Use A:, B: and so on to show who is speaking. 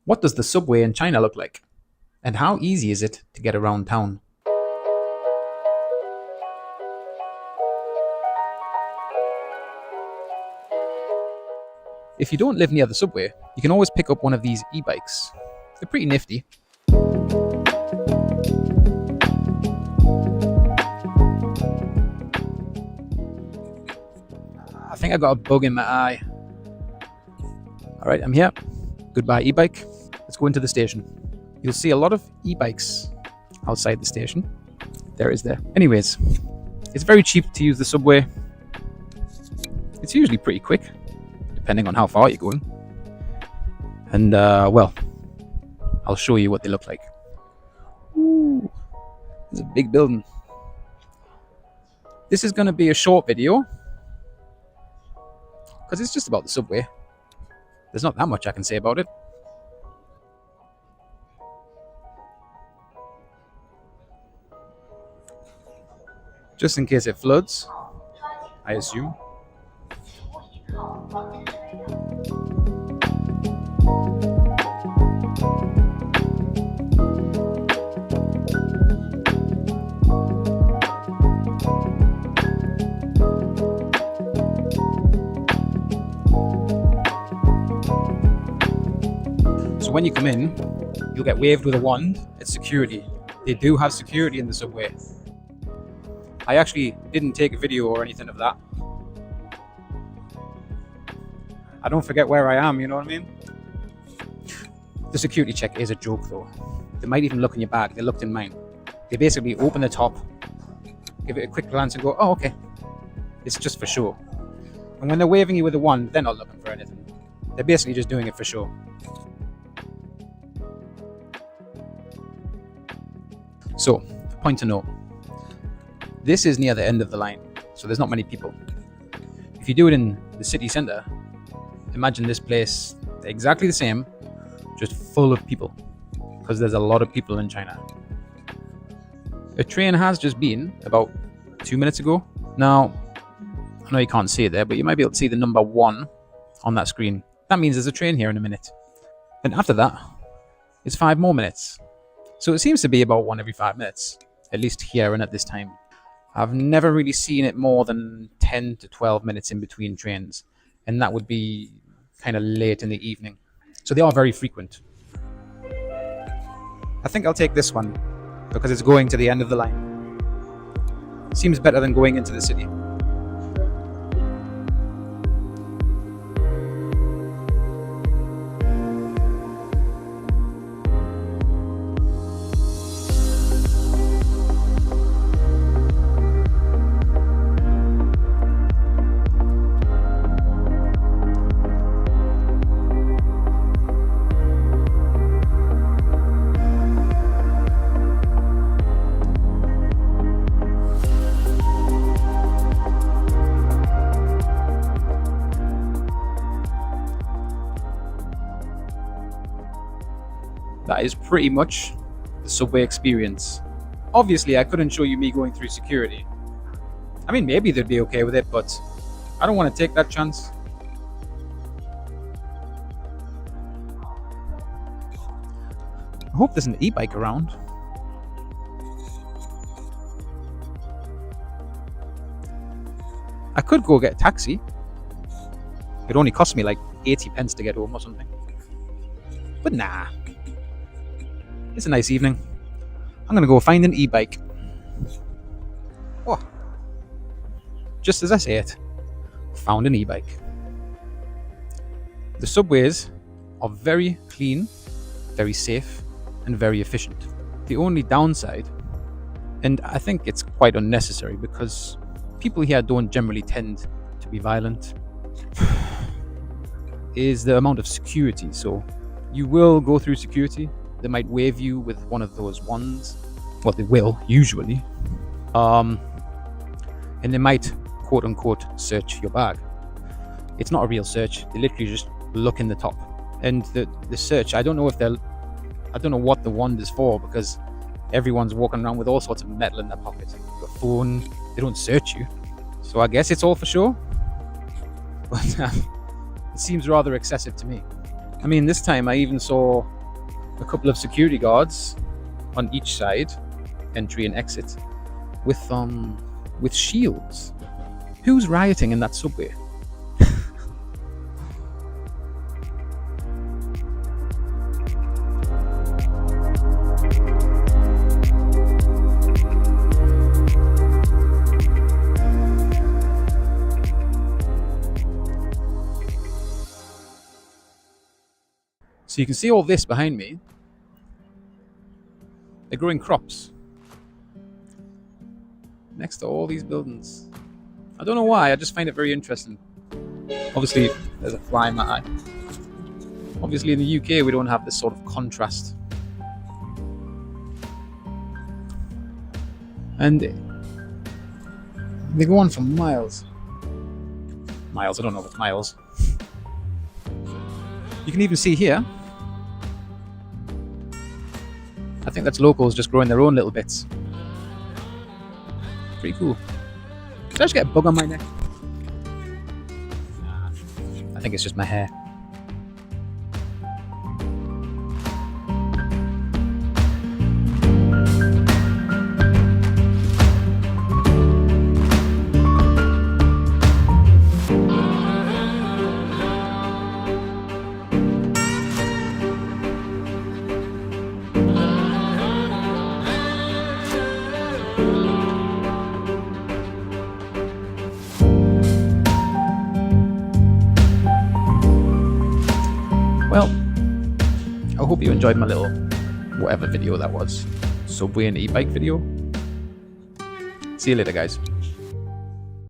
A: What does the subway in China look like? And how easy is it to get around town? If you don't live near the subway, you can always pick up one of these e-bikes. They're pretty nifty. I think I got a bug in my eye. Alright, I'm here. Goodbye, e-bike. Let's go into the station. You'll see a lot of e-bikes outside the station. There is there. Anyways, it's very cheap to use the subway. It's usually pretty quick, depending on how far you're going. And, well, I'll show you what they look like. Ooh, there's a big building. This is going to be a short video, because it's just about the subway. There's not that much I can say about it. Just in case it floods, I assume. So when you come in, you'll get waved with a wand. It's security. They do have security in the subway. I actually didn't take a video or anything of that. I don't forget where I am, you know what I mean? The security check is a joke though. They might even look in your bag. They looked in mine. They basically open the top, give it a quick glance and go, oh, okay. It's just for show. And when they're waving you with a wand, they're not looking for anything. They're basically just doing it for show. So, point to note. This is near the end of the line, so there's not many people. If you do it in the city centre, imagine this place exactly the same, just full of people, because there's a lot of people in China. A train has just been about 2 minutes ago. Now, I know you can't see it there, but you might be able to see the number 1 on that screen. That means there's a train here in a minute. And after that, it's 5 more minutes. So it seems to be about 1 every 5 minutes, at least here and at this time. I've never really seen it more than 10 to 12 minutes in between trains, and that would be kind of late in the evening. So they are very frequent. I think I'll take this one because it's going to the end of the line. Seems better than going into the city. That is pretty much the subway experience. Obviously, I couldn't show you me going through security. I mean, maybe they'd be okay with it, but I don't want to take that chance. I hope there's an e-bike around. I could go get a taxi. It'd only cost me like 80 pence to get home or something. But nah. It's a nice evening. I'm gonna go find an e-bike. Oh, just as I say it, found an e-bike. The subways are very clean, very safe, and very efficient. The only downside, and I think it's quite unnecessary because people here don't generally tend to be violent, is the amount of security. So you will go through security. They might wave you with one of those wands. Well, they will, usually. And they might, quote unquote, search your bag. It's not a real search. They literally just look in the top. And the search, I don't know what the wand is for, because everyone's walking around with all sorts of metal in their pocket. Your phone, they don't search you. So I guess it's all for show. But it seems rather excessive to me. I mean, this time I even saw a couple of security guards on each side, entry and exit, with shields. Who's rioting in that subway? So you can see all this behind me. They're growing crops next to all these buildings. I don't know why, I just find it very interesting. Obviously, there's a fly in my eye. Obviously, in the UK, we don't have this sort of contrast. And they go on for miles. Miles, I don't know if it's miles. You can even see here, I think that's locals just growing their own little bits. Pretty cool. Did I just get a bug on my neck? Nah, I think it's just my hair. Well, I hope you enjoyed my little whatever video that was. Subway and e-bike video. See you later, guys.